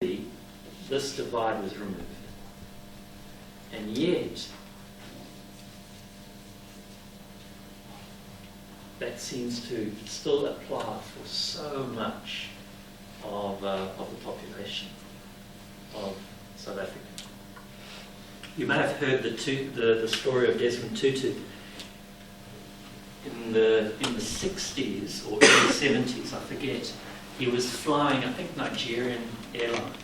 this divide was removed. And yet, that seems to still apply for so much of the population of South Africa. You may have heard the story of Desmond Tutu. In the 60s or early 70s, I forget, he was flying, I think, Nigerian Airlines.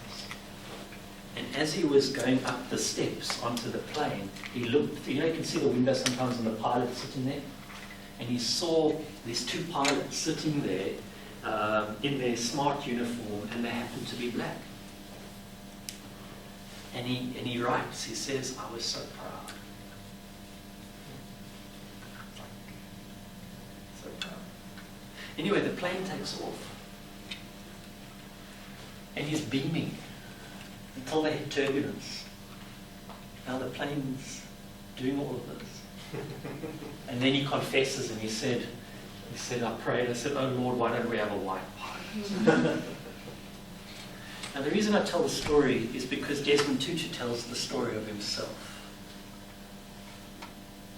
And as he was going up the steps onto the plane, he looked, you can see the window sometimes and the pilot sitting there. And he saw these two pilots sitting there in their smart uniform, and they happened to be black. And he writes, he says, "I was so proud. So proud." Anyway, the plane takes off. And he's beaming until they hit turbulence. Now the plane's doing all of this. And then he confesses and he said, "I prayed, I said, oh Lord, why don't we have a white pilot?" Now the reason I tell the story is because Desmond Tutu tells the story of himself.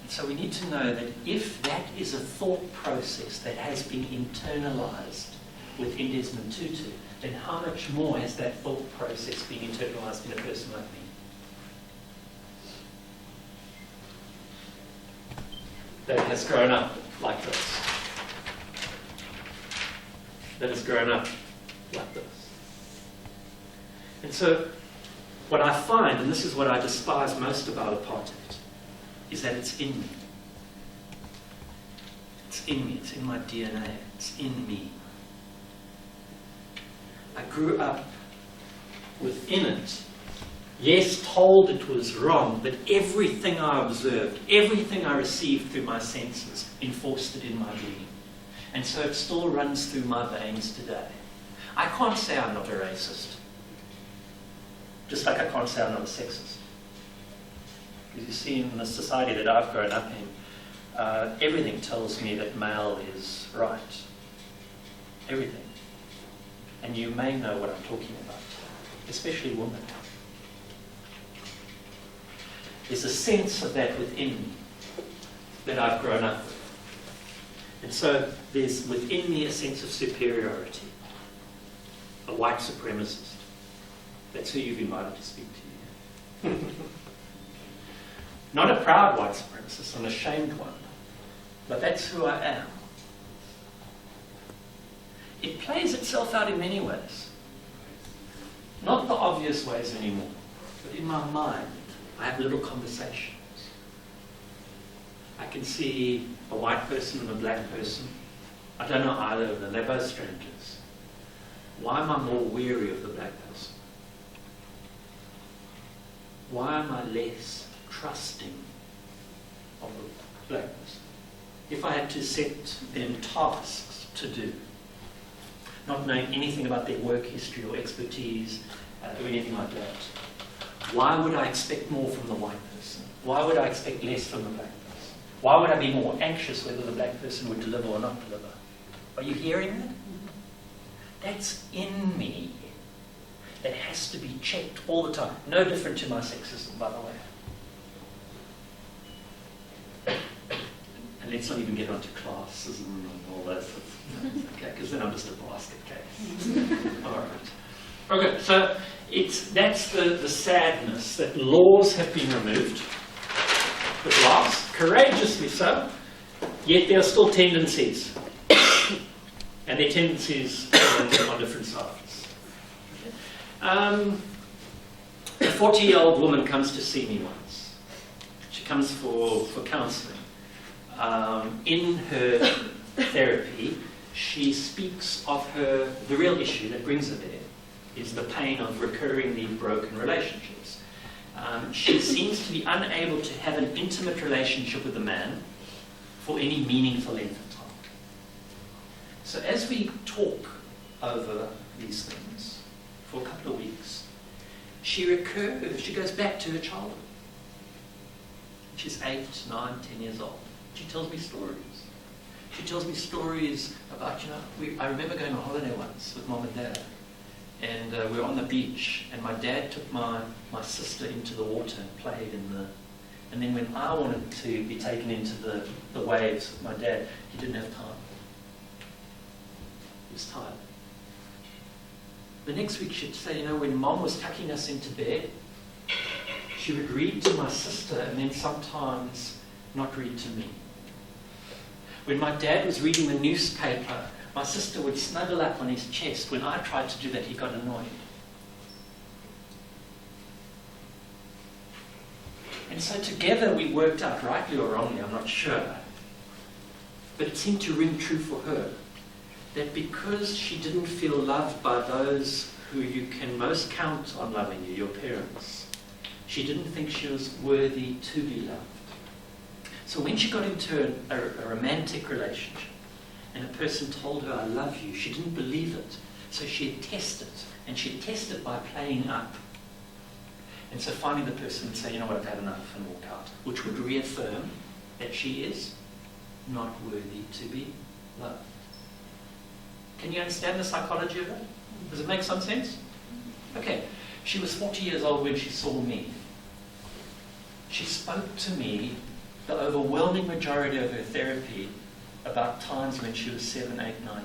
And so we need to know that if that is a thought process that has been internalized within Desmond Tutu, then how much more has that thought process been internalized in a person like me? That has grown up like this. That has grown up like this. And so, what I find, and this is what I despise most about apartheid, is that it's in me. It's in me, it's in my DNA, it's in me. I grew up within it. Yes, told it was wrong, but everything I observed, everything I received through my senses, enforced it in my being. And so it still runs through my veins today. I can't say I'm not a racist. Just like I can't say I'm not a sexist. Because you see, in the society that I've grown up in, everything tells me that male is right. Everything. And you may know what I'm talking about, especially women. There's a sense of that within me that I've grown up with. And so there's within me a sense of superiority, a white supremacist. That's who you've invited to speak to you. Not a proud white supremacist, an ashamed one, but that's who I am. It plays itself out in many ways. Not the obvious ways anymore, but in my mind, I have little conversations. I can see a white person and a black person. I don't know either of them, they're both strangers. Why am I more weary of the black person? Why am I less trusting of the black person? If I had to set them tasks to do, not knowing anything about their work history or expertise or anything like that, why would I expect more from the white person? Why would I expect less from the black person? Why would I be more anxious whether the black person would deliver or not deliver? Are you hearing that? That's in me. That has to be checked all the time. No different to my sexism, by the way. And let's not even get onto classism and all that sort of things, okay? Because then I'm just a basket case. All right. Okay, so that's the sadness that laws have been removed, at last, courageously so, yet there are still tendencies. And their tendencies on different sides. A 40-year-old woman comes to see me once. She comes for counselling. In her therapy, she speaks of the real issue that brings her there is the pain of recurringly broken relationships. She seems to be unable to have an intimate relationship with a man for any meaningful length of time. So as we talk over these things for a couple of weeks, she goes back to her childhood. She's 8, 9, 10 years old. She tells me stories. She tells me stories about, I remember going on holiday once with Mom and Dad, And we were on the beach, and my dad took my sister into the water and played in the... And then when I wanted to be taken into the waves with my dad, he didn't have time. He was tired. The next week she'd say, when Mom was tucking us into bed, she would read to my sister and then sometimes not read to me. When my dad was reading the newspaper, my sister would snuggle up on his chest. When I tried to do that, he got annoyed. And so together we worked out, rightly or wrongly, I'm not sure, but it seemed to ring true for her, that because she didn't feel loved by those who you can most count on loving you, your parents, she didn't think she was worthy to be loved. So when she got into a romantic relationship and a person told her, I love you, she didn't believe it. So she'd test it, and she'd test it by playing up. And so finally the person would say, you know what, I've had enough, and walk out, which would reaffirm that she is not worthy to be loved. Can you understand the psychology of it? Does it make some sense? Okay, she was 40 years old when she saw me. She spoke to me the overwhelming majority of her therapy about times when she was 7, 8, 9, 10.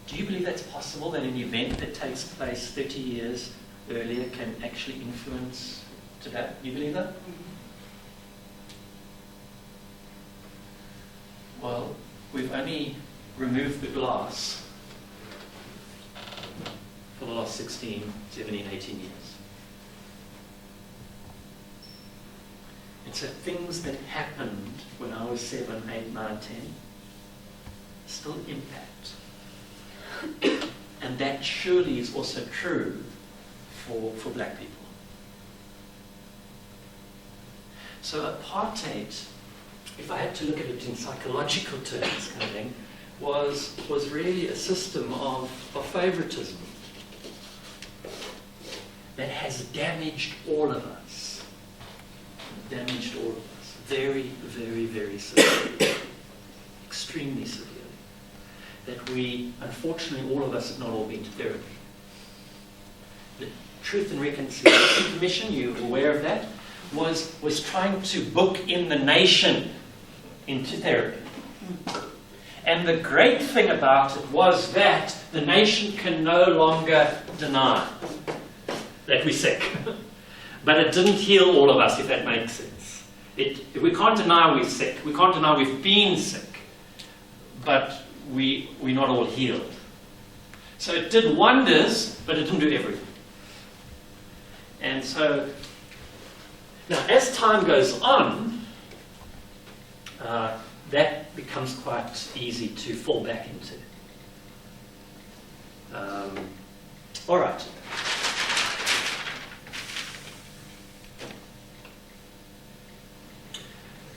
Do you believe that's possible, that an event that takes place 30 years earlier can actually influence today? Do you believe that? Well, we've only removed the glass for the last 16, 17, 18 years. And so things that happened when I was 7, 8, 9, 10 still impact. And that surely is also true for black people. So apartheid, if I had to look at it in psychological terms, kind of thing, was really a system of favoritism that has damaged all of us. Damaged all of us. Very, very, very severely. Extremely severely. That we, unfortunately, all of us have not all been to therapy. The Truth and Reconciliation Commission, you're aware of that, was trying to book in the nation into therapy. And the great thing about it was that the nation can no longer deny that we're sick. But it didn't heal all of us, if that makes sense. We can't deny we're sick. We can't deny we've been sick. But we're not all healed. So it did wonders, but it didn't do everything. And so, now as time goes on, that becomes quite easy to fall back into. All right.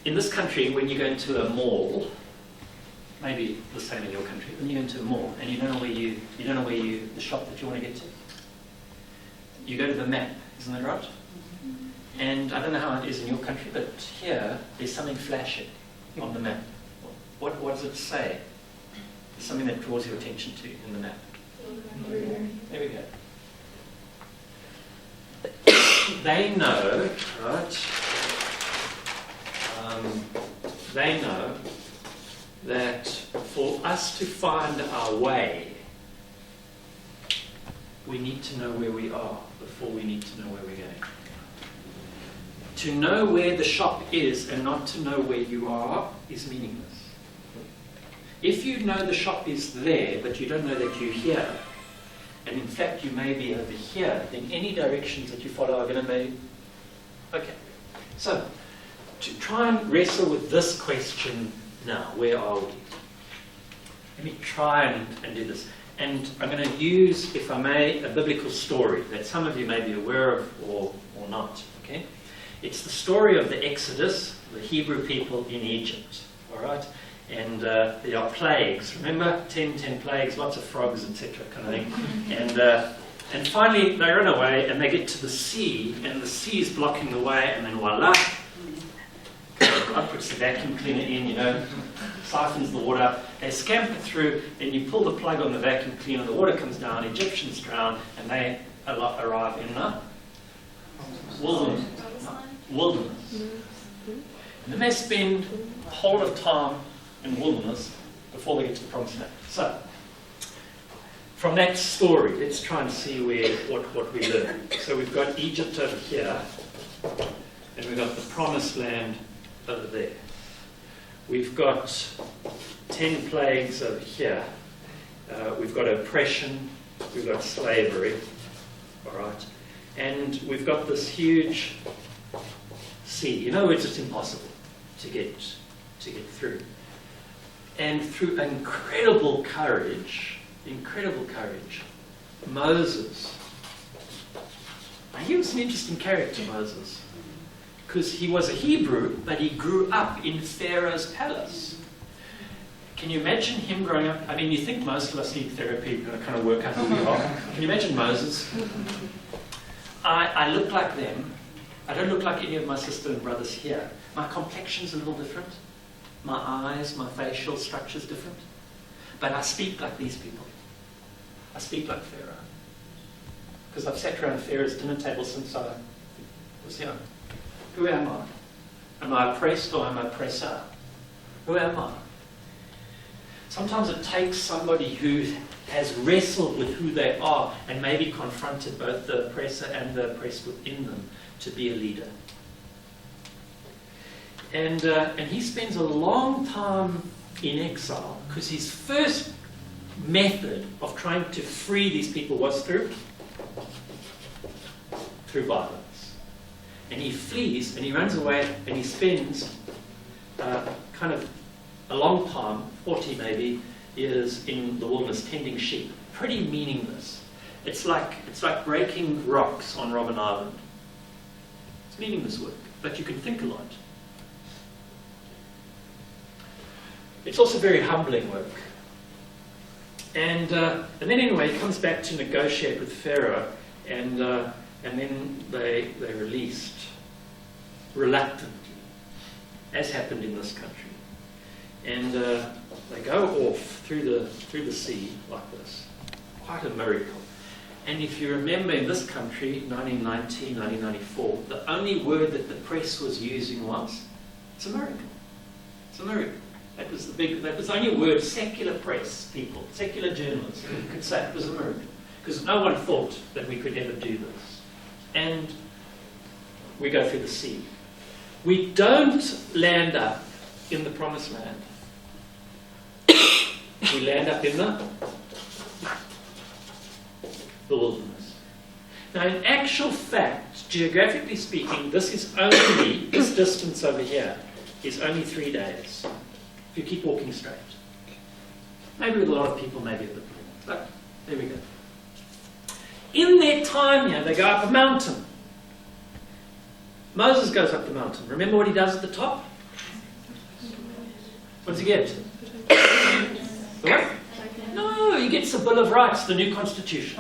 In this country, when you go into a mall, maybe the same in your country, when you go into a mall and you don't know the shop that you want to get to, you go to the map, isn't that right? And I don't know how it is in your country, but here there's something flashing on the map. What does it say? There's something that draws your attention to in the map. There we go. They know, right? They know that for us to find our way, we need to know where we are before we need to know where we're going. To know where the shop is and not to know where you are is meaningless. If you know the shop is there, but you don't know that you're here, and in fact you may be over here, then any directions that you follow are going to be... Okay. So, to try and wrestle with this question now, where are we? Let me try and do this. And I'm going to use, if I may, a biblical story that some of you may be aware of or not. Okay? It's the story of the Exodus, the Hebrew people in Egypt. All right? And there are plagues. Remember? 10 plagues, lots of frogs, etc. kind of thing. And finally they run away and they get to the sea, and the sea is blocking the way, and then voila, God puts the vacuum cleaner in, siphons the water out, they scamper through, then you pull the plug on the vacuum cleaner, the water comes down, Egyptians drown, and they arrive in the wilderness. And then they spend a whole lot of time in wilderness before they get to the promised land. So, from that story, let's try and see what we learn. So we've got Egypt over here, and we've got the promised land over there. We've got 10 plagues over here. We've got oppression, we've got slavery, all right? And we've got this huge sea. In other words, it's impossible to get through. And through incredible courage, Moses. Now, he was an interesting character, Moses, because he was a Hebrew, but he grew up in Pharaoh's palace. Can you imagine him growing up? I mean, you think most of us need therapy, we're going to kind of work out who we are. Can you imagine Moses? I look like them. I don't look like any of my sisters and brothers here. My complexion's a little different. My eyes, my facial structure's different. But I speak like these people. I speak like Pharaoh. Because I've sat around Pharaoh's dinner table since I was young. Who am I? Am I oppressed or am I oppressor? Who am I? Sometimes it takes somebody who has wrestled with who they are and maybe confronted both the oppressor and the oppressed within them to be a leader. And he spends a long time in exile because his first method of trying to free these people was through violence. And he flees and he runs away and he spends kind of a long time, 40 maybe, years in the wilderness tending sheep. Pretty meaningless. It's like breaking rocks on Robben Island. It's meaningless work, but you can think a lot. It's also very humbling work. And then anyway, he comes back to negotiate with Pharaoh, and then they released reluctantly, as happened in this country. And they go off through the sea like this. Quite a miracle. And if you remember in this country, 1990, 1994, the only word that the press was using was, it's a miracle. It's a miracle. That was the only word secular press people, secular journalists could say it was a miracle. Because no one thought that we could ever do this. And we go through the sea. We don't land up in the promised land. We land up in the wilderness. Now, in actual fact, geographically speaking, this distance over here is only 3 days. If you keep walking straight. Maybe with a lot of people, maybe a bit more. But there we go. In their time here, they go up a mountain. Moses goes up the mountain. Remember what he does at the top? What does he get? What? No, he gets the Bill of Rights, the new constitution.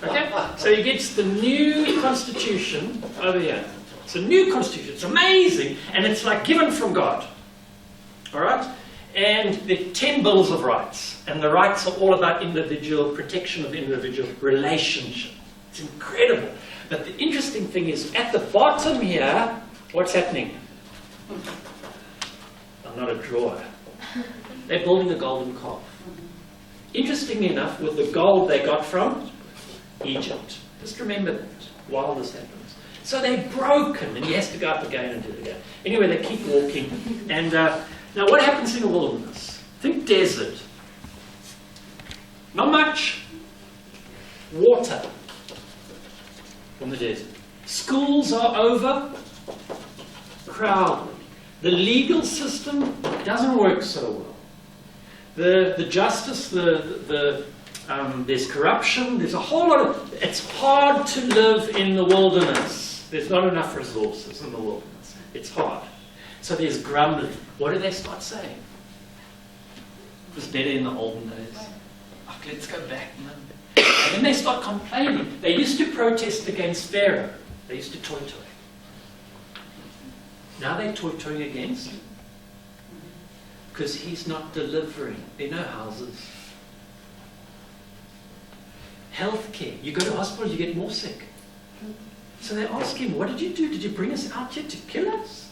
Okay? So he gets the new constitution over here. It's a new constitution. It's amazing. And it's like given from God. Alright? And there are 10 bills of rights. And the rights are all about individual, protection of individual relationship. It's incredible. But the interesting thing is, at the bottom here, what's happening? I'm not a drawer. They're building a golden calf. Interestingly enough, with the gold they got from Egypt. Just remember that while this happens. So they're broken, and he has to go up again and do it again. Anyway, they keep walking. And now what happens in a wilderness? Think desert. Not much water from the desert. Schools are over. Crowded. The legal system doesn't work so well. The justice, there's corruption, there's a whole lot of... It's hard to live in the wilderness. There's not enough resources in the wilderness. It's hard. So there's grumbling. What do they start saying? It was better in the olden days. Oh, let's go back, man. And then they start complaining. They used to protest against Pharaoh. They used to toy-toy. Now they're toy-toying against because he's not delivering. There are no houses. Healthcare. You go to hospital, you get more sick. So they ask him, what did you do? Did you bring us out here to kill us?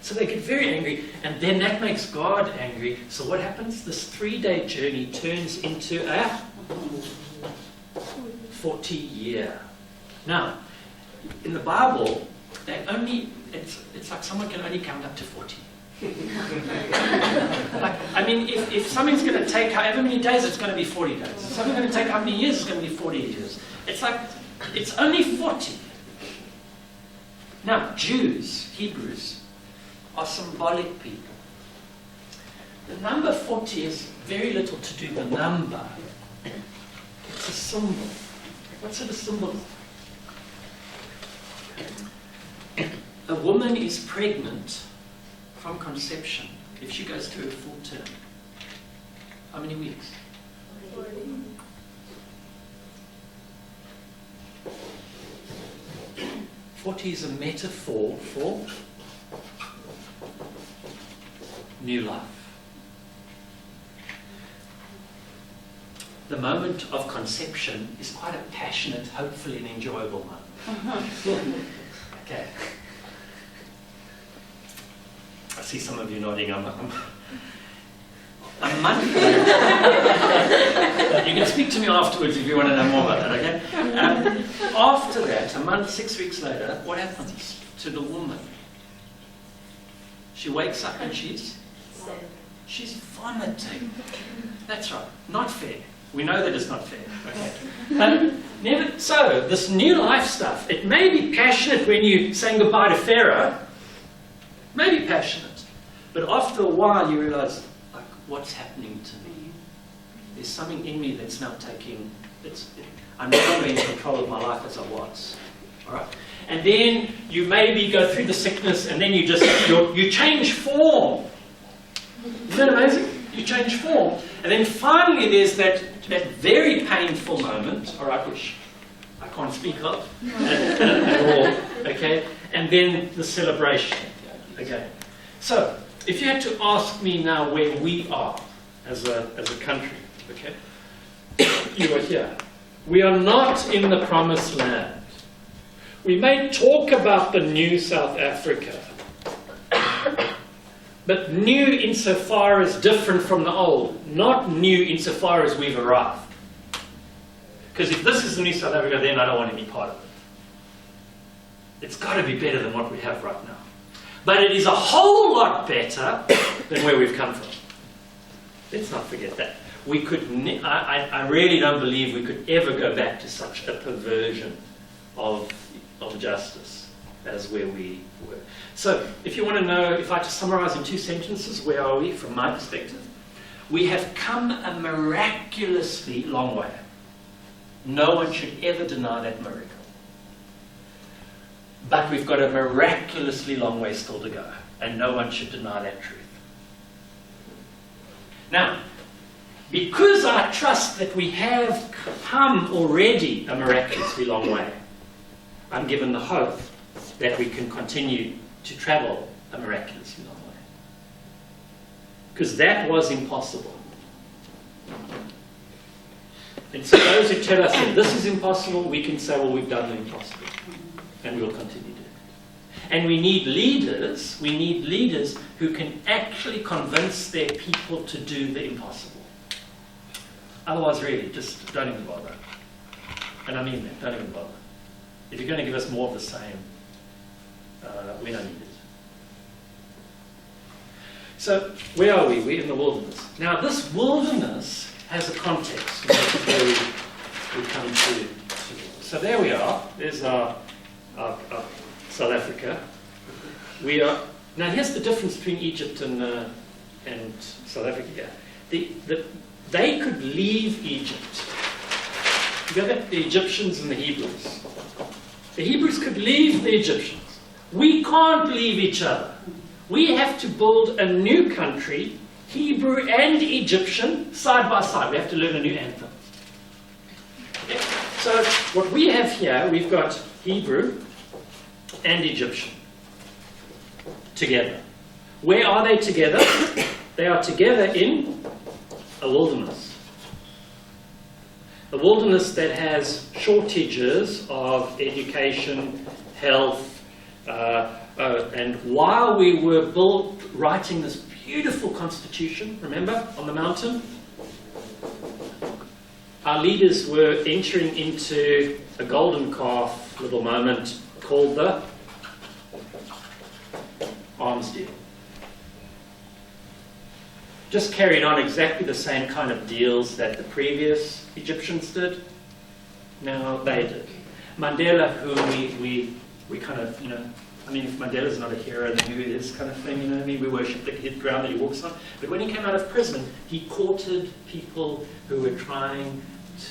So they get very angry, and then that makes God angry. So what happens? This 3-day journey turns into a 40-year. Now, in the Bible, it's like someone can only count up to 40. If something's going to take however many days, it's going to be 40 days. If something's going to take how many years, it's going to be 40 years. It's like, it's only 40. Now, Jews, Hebrews, are symbolic people. The number 40 has very little to do with the number. It's a symbol. What's it a symbol of? A woman is pregnant from conception if she goes through a full term. How many weeks? 40 is a metaphor for new life. The moment of conception is quite a passionate, hopefully an enjoyable one. Okay. I see some of you nodding. I'm a month. You can speak to me afterwards if you want to know more about that, okay? After that, a month, 6 weeks later, what happens to the woman? She wakes up and she's vomiting. That's right. Not fair. We know that it's not fair. Okay. So, this new life stuff, it may be passionate when you're saying goodbye to Pharaoh. Maybe passionate. But after a while you realize, like, what's happening to me? There's something in me that's now I'm no longer in control of my life as I was. Alright? And then you maybe go through the sickness and then you change form. Isn't that amazing? You change form. And then finally there's that very painful moment, alright, which I can't speak of at all. Okay? And then the celebration. Okay. So, if you had to ask me now where we are as a country, okay? You are here. We are not in the promised land. We may talk about the new South Africa, but new insofar as different from the old, not new insofar as we've arrived. Because if this is the new South Africa, then I don't want to be part of it. It's got to be better than what we have right now. But it is a whole lot better than where we've come from. Let's not forget that. We could. I really don't believe we could ever go back to such a perversion of justice as where we were. So, if you want to know, if I just summarize in 2 sentences, where are we from my perspective? We have come a miraculously long way. No one should ever deny that miracle. But we've got a miraculously long way still to go, and no one should deny that truth. Now, because I trust that we have come already a miraculously long way, I'm given the hope that we can continue to travel a miraculously long way. Because that was impossible. And so those who tell us that this is impossible, we can say, well, we've done the impossible. And we'll continue to do it. And we need leaders who can actually convince their people to do the impossible. Otherwise, really, just don't even bother. And I mean that, don't even bother. If you're going to give us more of the same, we don't need it. So, where are we? We're in the wilderness. Now, this wilderness has a context. Where we come to. So there we are. There's our South Africa. We are now. Here's the difference between Egypt and South Africa. They could leave Egypt. You got the Egyptians and the Hebrews. The Hebrews could leave the Egyptians. We can't leave each other. We have to build a new country, Hebrew and Egyptian, side by side. We have to learn a new anthem. Okay? So what we have here, we've got Hebrew and Egyptian together. Where are they together? They are together in a wilderness. A wilderness that has shortages of education, health, and while we were writing this beautiful constitution, remember, on the mountain, our leaders were entering into a golden calf little moment called the arms deal. Just carried on exactly the same kind of deals that the previous Egyptians did. Now they did. Mandela, who we kind of, I mean, if Mandela's not a hero, then who is, kind of thing, I mean, we worship the ground that he walks on. But when he came out of prison, he courted people who were trying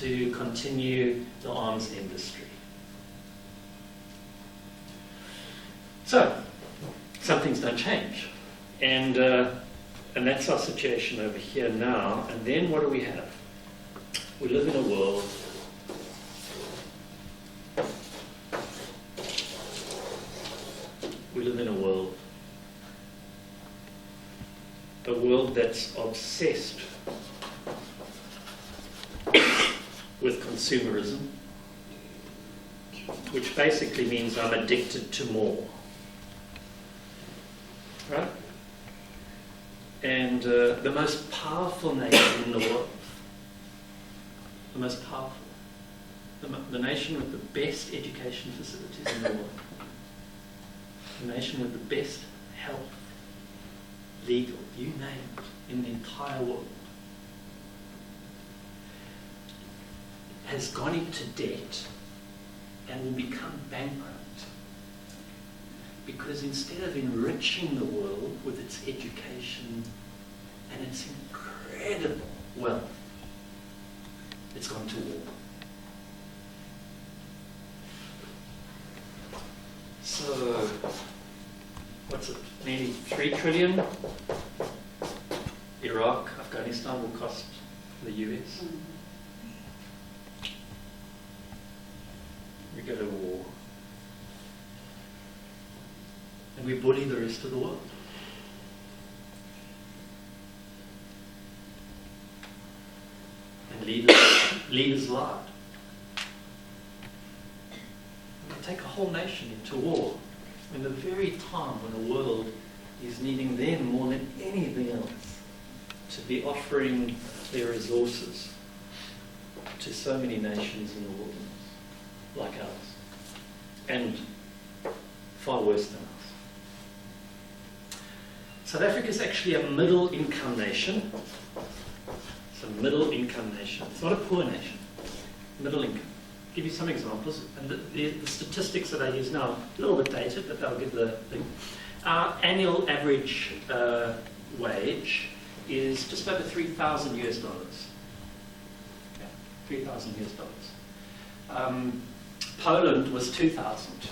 to continue the arms industry. So, some things don't change. And that's our situation over here now. And then what do we have? We live in a world that's obsessed with consumerism, which basically means I'm addicted to more. Right? And the most powerful nation in the world, the most powerful, the nation with the best education facilities in the world, the nation with the best health, legal, you name it, in the entire world, has gone into debt and will become bankrupt. Because instead of enriching the world with its education and its incredible wealth, it's gone to war. So, what's it, nearly 3 trillion? Iraq, Afghanistan will cost the US. We go to war. And we bully the rest of the world. And leaders lied. We take a whole nation into war in the very time when the world is needing them more than anything else to be offering their resources to so many nations in the wilderness, like ours, and far worse than us. South Africa is actually a middle-income nation. It's a middle-income nation. It's not a poor nation. Middle income. I'll give you some examples. And the statistics that I use now, a little bit dated, but they'll give the thing. Our annual average wage is just over $3,000 US. Yeah, $3,000 US. Poland was 2,000.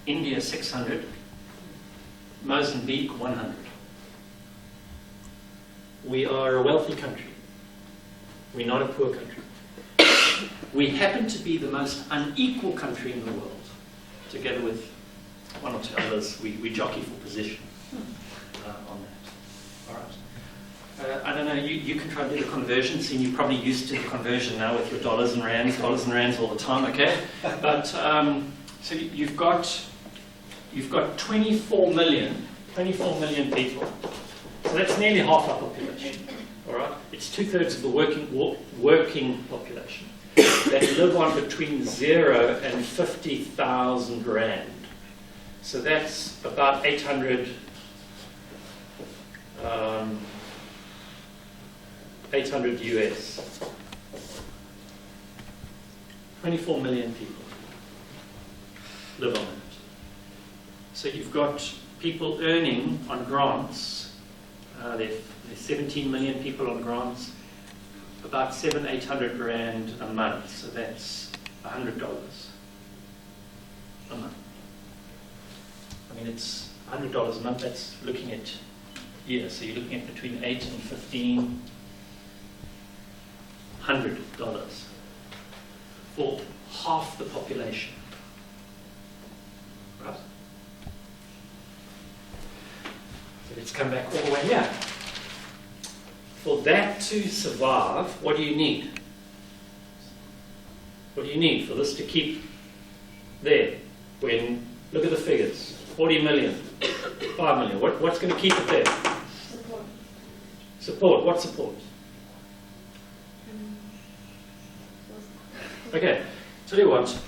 India 600. Mozambique 100. We are a wealthy country. We're not a poor country. We happen to be the most unequal country in the world. Together with one or two others, we jockey for position on that. All right. I don't know, you can try and do the conversion, seeing you're probably used to the conversion now with your dollars and rands all the time, okay? But, so you've got 24 million people. So that's nearly half our population, all right? It's 2/3 of the working population that live on between 0 and 50,000 rand. So that's about 800 US. 24 million people live on it. So you've got people earning on grants. There's 17 million people on grants, about 700-800 rand a month. So that's $100 a month. I mean, it's $100 a month. That's looking at so you're looking at between $800 and $1,500 for half the population. Right? So let's come back all the way here. for that to survive, what do you need? What do you need for this to keep there? When, look at the figures, 40 million, 5 million, what's going to keep it there? Support. Support, what support? Okay, tell you what,